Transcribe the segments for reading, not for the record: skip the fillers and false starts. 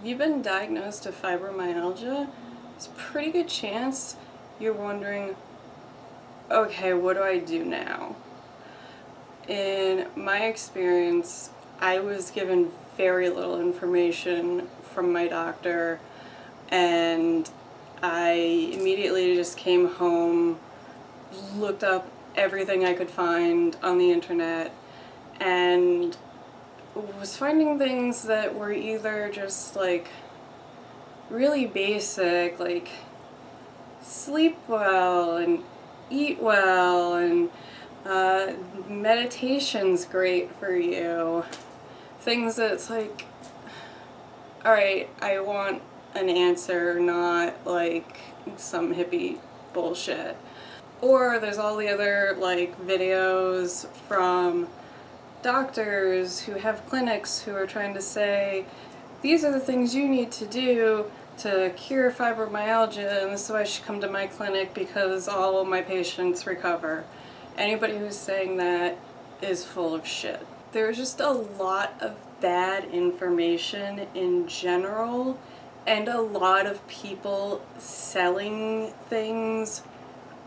If you've been diagnosed with fibromyalgia, there's a pretty good chance you're wondering, okay, what do I do now? In my experience, I was given very little information from my doctor, and I immediately just came home, looked up everything I could find on the internet, and was finding things that were either just like really basic, like sleep well and eat well, and meditation's great for you. Things that's like, alright, I want an answer, not like some hippie bullshit. Or there's all the other like videos from doctors who have clinics who are trying to say, these are the things you need to do to cure fibromyalgia, and this is why you should come to my clinic because all of my patients recover. Anybody who's saying that is full of shit. There's just a lot of bad information in general, and a lot of people selling things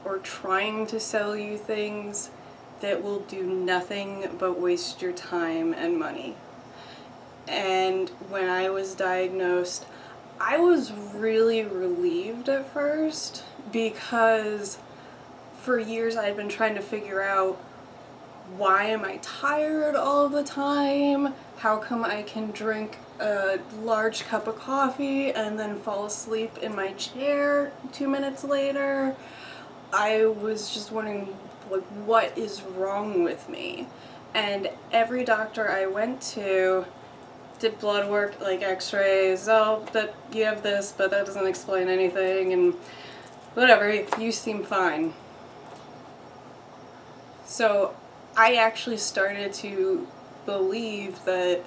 or trying to sell you things that will do nothing but waste your time and money. And when I was diagnosed, I was really relieved at first because for years I had been trying to figure out, why am I tired all the time? How come I can drink a large cup of coffee and then fall asleep in my chair 2 minutes later? I was just wondering, like, what is wrong with me? And every doctor I went to did blood work, like x-rays, oh, that you have this, but that doesn't explain anything, and whatever, you seem fine. So I actually started to believe that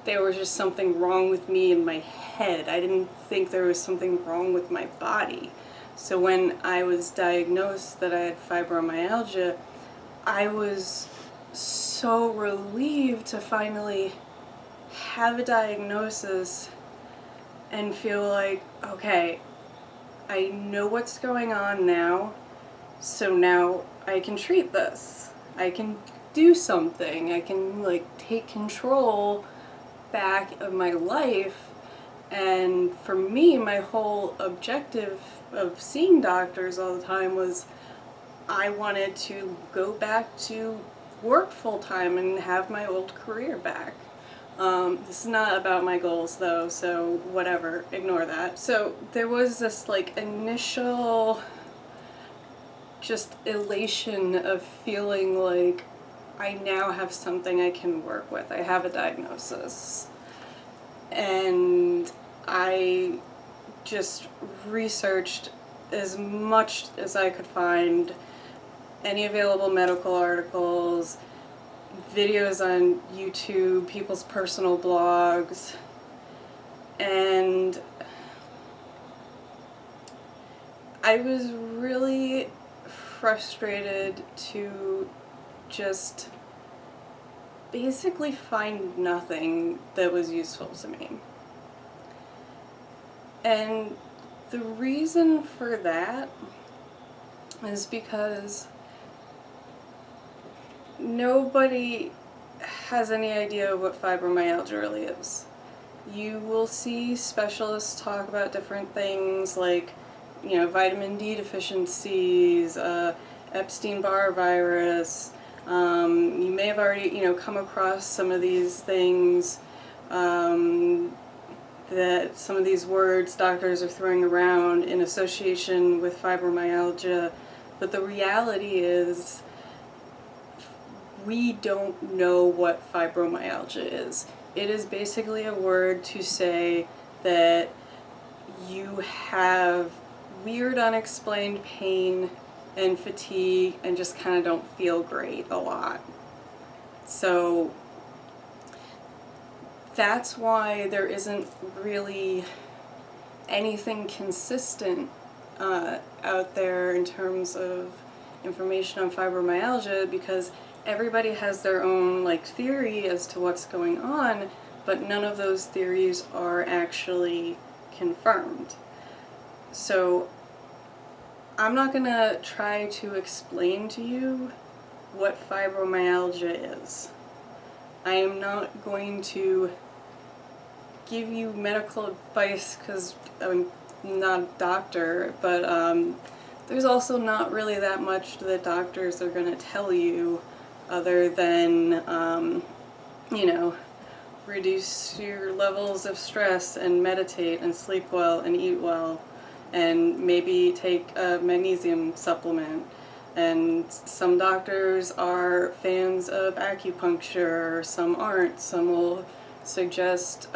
there was just something wrong with me in my head. I didn't think there was something wrong with my body. So when I was diagnosed that I had fibromyalgia, I was so relieved to finally have a diagnosis and feel like, okay, I know what's going on now, so now I can treat this. I can do something. I can like take control back of my life. And for me, my whole objective of seeing doctors all the time was I wanted to go back to work full-time and have my old career back. This is not about my goals though, so whatever, ignore that. So there was this like initial just elation of feeling like I now have something I can work with. I have a diagnosis. And I just researched as much as I could find, any available medical articles, videos on YouTube, people's personal blogs, and I was really frustrated to just basically find nothing that was useful to me. And the reason for that is because nobody has any idea what fibromyalgia really is. You will see specialists talk about different things like, you know, vitamin D deficiencies, Epstein-Barr virus. You may have already, you know, come across some of these things, that some of these words doctors are throwing around in association with fibromyalgia, but the reality is we don't know what fibromyalgia is. It is basically a word to say that you have weird unexplained pain and fatigue and just kind of don't feel great a lot. So that's why there isn't really anything consistent out there in terms of information on fibromyalgia, because everybody has their own like theory as to what's going on, but none of those theories are actually confirmed. So I'm not going to try to explain to you what fibromyalgia is. I am not going to give you medical advice because I'm not a doctor, but there's also not really that much that doctors are going to tell you other than, you know, reduce your levels of stress and meditate and sleep well and eat well and maybe take a magnesium supplement. And some doctors are fans of acupuncture, some aren't. Some will suggest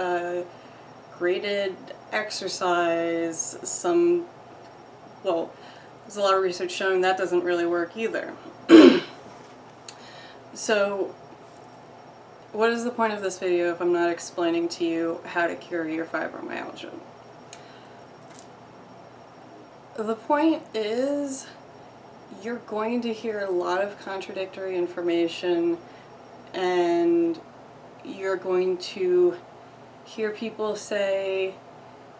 graded exercise. Some, well, there's a lot of research showing that doesn't really work either. So, what is the point of this video if I'm not explaining to you how to cure your fibromyalgia? The point is, you're going to hear a lot of contradictory information, and you're going to hear people say,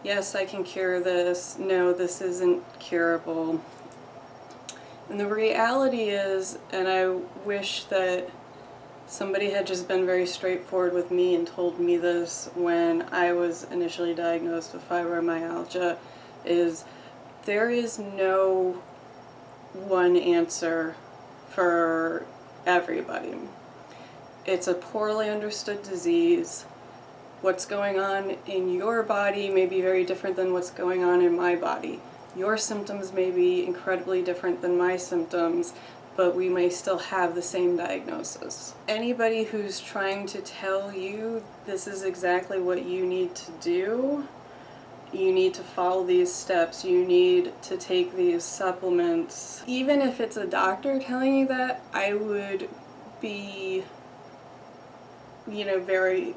yes, I can cure this, no, this isn't curable. And the reality is, and I wish that somebody had just been very straightforward with me and told me this when I was initially diagnosed with fibromyalgia, is there is no one answer for everybody. It's a poorly understood disease. What's going on in your body may be very different than what's going on in my body. Your symptoms may be incredibly different than my symptoms, but we may still have the same diagnosis. Anybody who's trying to tell you this is exactly what you need to do, you need to follow these steps, you need to take these supplements. Even if it's a doctor telling you that, I would be, you know, very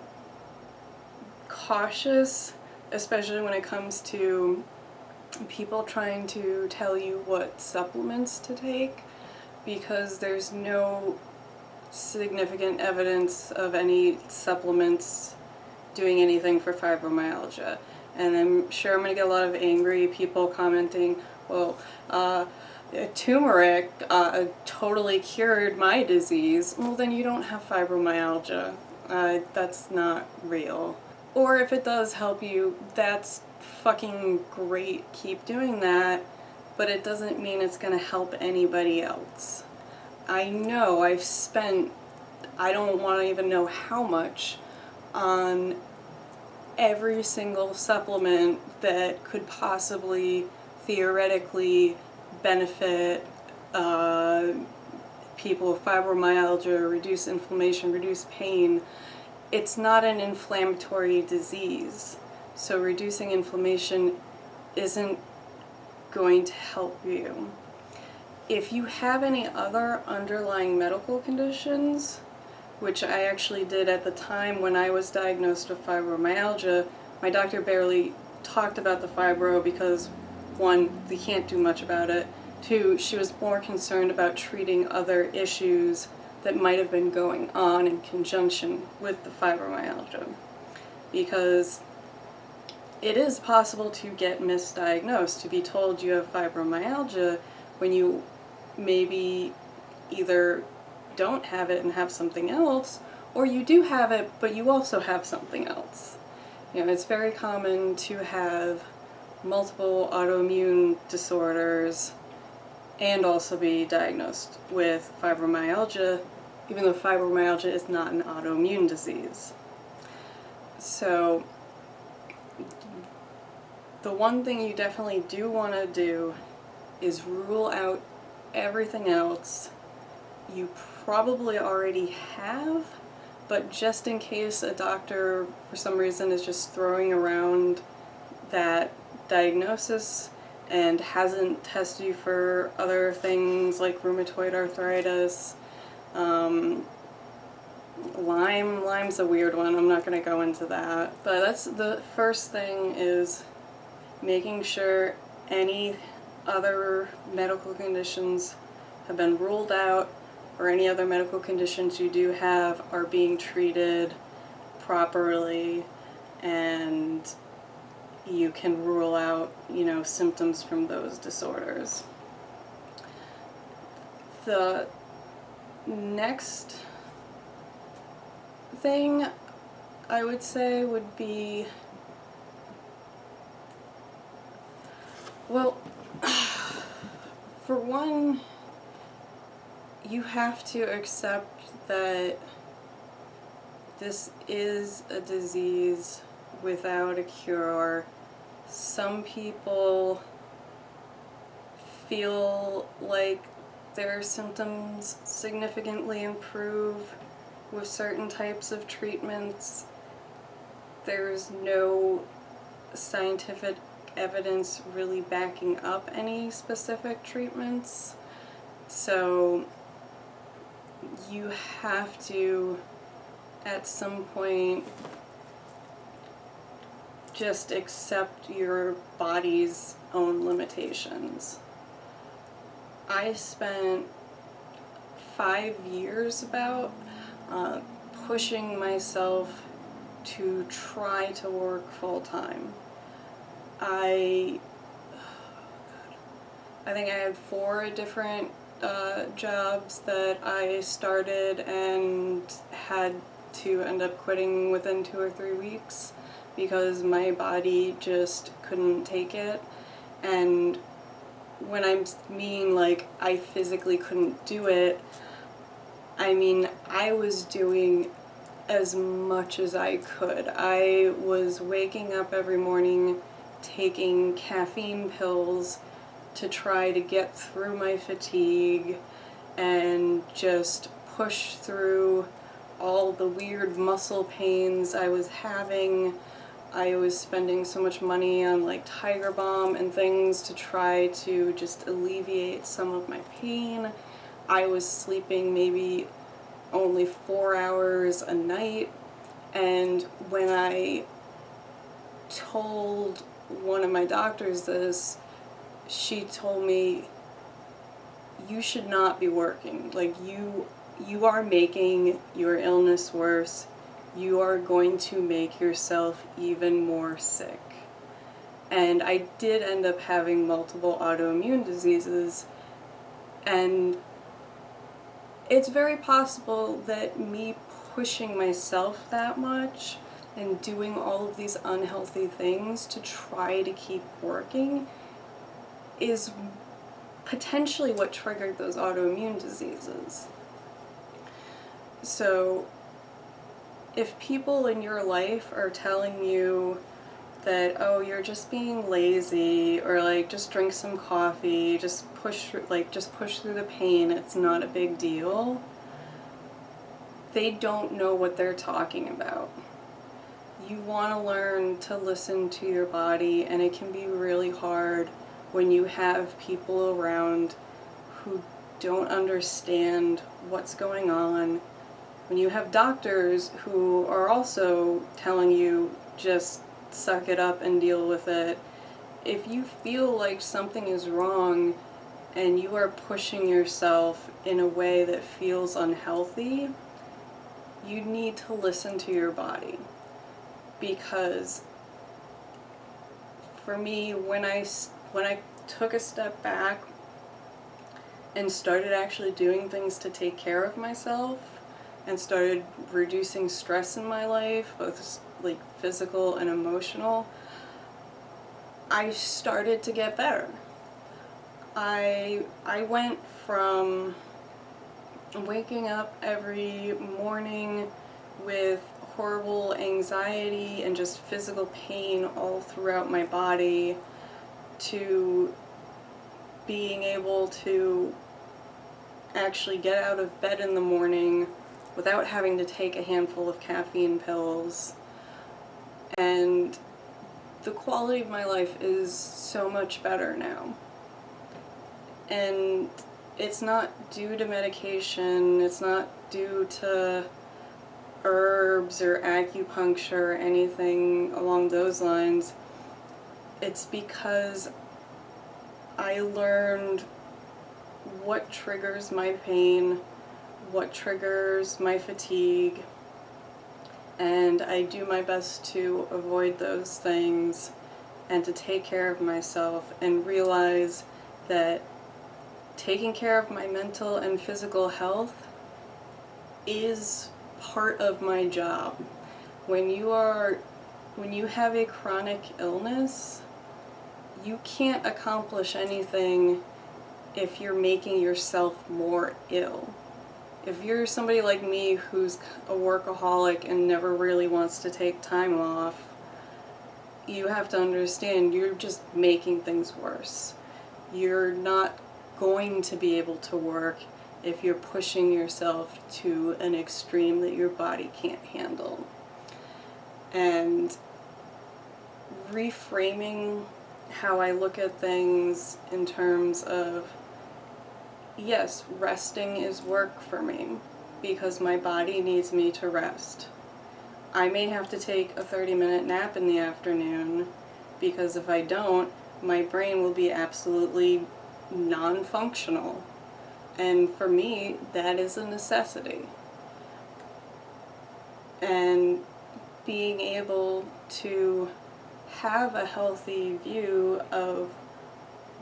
cautious, especially when it comes to people trying to tell you what supplements to take, because there's no significant evidence of any supplements doing anything for fibromyalgia. And I'm sure I'm going to get a lot of angry people commenting, well, turmeric totally cured my disease. Well, then you don't have fibromyalgia. That's not real. Or if it does help you, that's fucking great. Keep doing that, but it doesn't mean it's going to help anybody else. I know I've spent, I don't want to even know how much, on every single supplement that could possibly, theoretically, benefit people with fibromyalgia, reduce inflammation, reduce pain. It's not an inflammatory disease, so reducing inflammation isn't going to help you. If you have any other underlying medical conditions, which I actually did at the time when I was diagnosed with fibromyalgia, my doctor barely talked about the fibro because, one, they can't do much about it. Two, she was more concerned about treating other issues that might have been going on in conjunction with the fibromyalgia. Because it is possible to get misdiagnosed, to be told you have fibromyalgia when you maybe either don't have it and have something else, or you do have it but you also have something else. You know, it's very common to have multiple autoimmune disorders and also be diagnosed with fibromyalgia, even though fibromyalgia is not an autoimmune disease. So the one thing you definitely do want to do is rule out everything else you probably already have, but just in case a doctor for some reason is just throwing around that diagnosis and hasn't tested you for other things like rheumatoid arthritis, Lyme's a weird one, I'm not going to go into that, but that's the first thing, is making sure any other medical conditions have been ruled out, or any other medical conditions you do have are being treated properly, and you can rule out, symptoms from those disorders. The next thing I would say would be, well, for one, you have to accept that this is a disease without a cure. Some people feel like their symptoms significantly improve with certain types of treatments. There's no scientific evidence really backing up any specific treatments. So you have to, at some point, just accept your body's own limitations. I spent 5 years about pushing myself to try to work full-time. I think I had 4 different jobs that I started and had to end up quitting within 2 or 3 weeks because my body just couldn't take it. And when I mean like I physically couldn't do it, I mean I was doing as much as I could. I was waking up every morning taking caffeine pills to try to get through my fatigue and just push through all the weird muscle pains I was having. I was spending so much money on like Tiger Balm and things to try to just alleviate some of my pain. I was sleeping maybe only 4 hours a night, and when I told one of my doctors this, she told me, you should not be working. Like, you are making your illness worse. You are going to make yourself even more sick. And I did end up having multiple autoimmune diseases, and it's very possible that me pushing myself that much and doing all of these unhealthy things to try to keep working is potentially what triggered those autoimmune diseases. So if people in your life are telling you that, oh, you're just being lazy, or like just drink some coffee, just push through the pain, it's not a big deal, they don't know what they're talking about. You want to learn to listen to your body, and it can be really hard when you have people around who don't understand what's going on, when you have doctors who are also telling you just suck it up and deal with it. If you feel like something is wrong and you are pushing yourself in a way that feels unhealthy, you need to listen to your body. Because for me, when I took a step back and started actually doing things to take care of myself and started reducing stress in my life, both like physical and emotional, I started to get better. I went from waking up every morning with horrible anxiety and just physical pain all throughout my body to being able to actually get out of bed in the morning without having to take a handful of caffeine pills. And the quality of my life is so much better now. And it's not due to medication, it's not due to herbs or acupuncture or anything along those lines. It's because I learned what triggers my pain, what triggers my fatigue, and I do my best to avoid those things and to take care of myself and realize that taking care of my mental and physical health is part of my job. When you have a chronic illness, you can't accomplish anything if you're making yourself more ill. If you're somebody like me who's a workaholic and never really wants to take time off, you have to understand you're just making things worse. You're not going to be able to work if you're pushing yourself to an extreme that your body can't handle. And reframing how I look at things in terms of, yes, resting is work for me because my body needs me to rest. I may have to take a 30-minute nap in the afternoon because if I don't, my brain will be absolutely non-functional. And for me, that is a necessity. And being able to have a healthy view of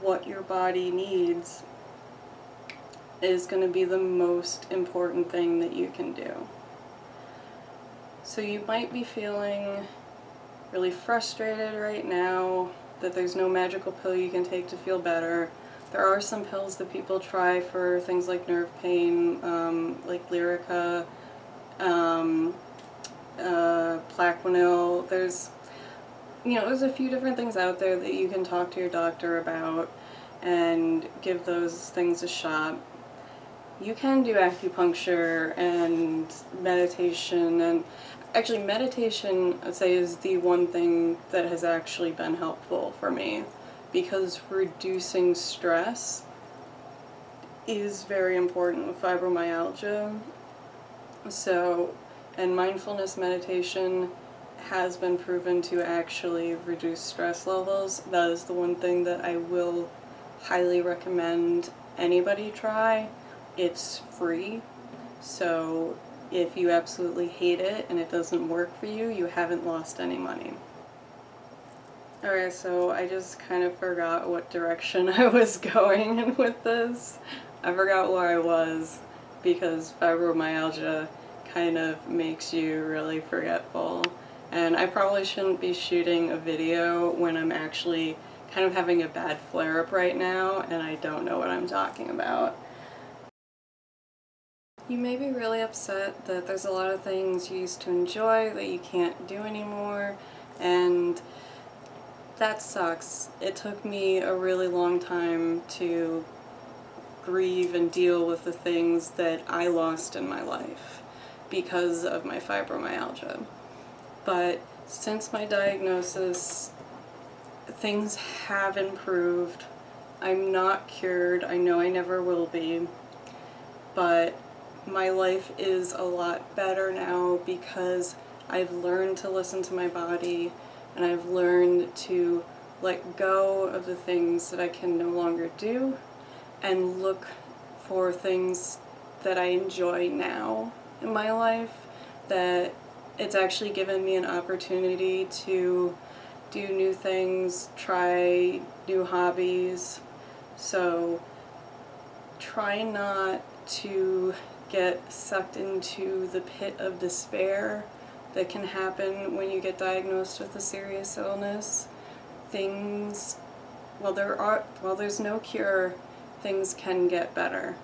what your body needs is going to be the most important thing that you can do. So you might be feeling really frustrated right now that there's no magical pill you can take to feel better. There are some pills that people try for things like nerve pain, like Lyrica, Plaquenil. There's a few different things out there that you can talk to your doctor about and give those things a shot. You can do acupuncture and meditation, and actually meditation, I'd say, is the one thing that has actually been helpful for me, because reducing stress is very important with fibromyalgia. So, and mindfulness meditation has been proven to actually reduce stress levels. That is the one thing that I will highly recommend anybody try. It's free, so if you absolutely hate it and it doesn't work for you, you haven't lost any money. Alright, so I just kind of forgot what direction I was going in with this. I forgot where I was because fibromyalgia kind of makes you really forgetful. And I probably shouldn't be shooting a video when I'm actually kind of having a bad flare-up right now and I don't know what I'm talking about. You may be really upset that there's a lot of things you used to enjoy that you can't do anymore, and that sucks. It took me a really long time to grieve and deal with the things that I lost in my life because of my fibromyalgia. But since my diagnosis, things have improved. I'm not cured. I know I never will be. But my life is a lot better now because I've learned to listen to my body and I've learned to let go of the things that I can no longer do and look for things that I enjoy now in my life, that it's actually given me an opportunity to do new things, try new hobbies. So try not to get sucked into the pit of despair that can happen when you get diagnosed with a serious illness. While there's no cure, things can get better.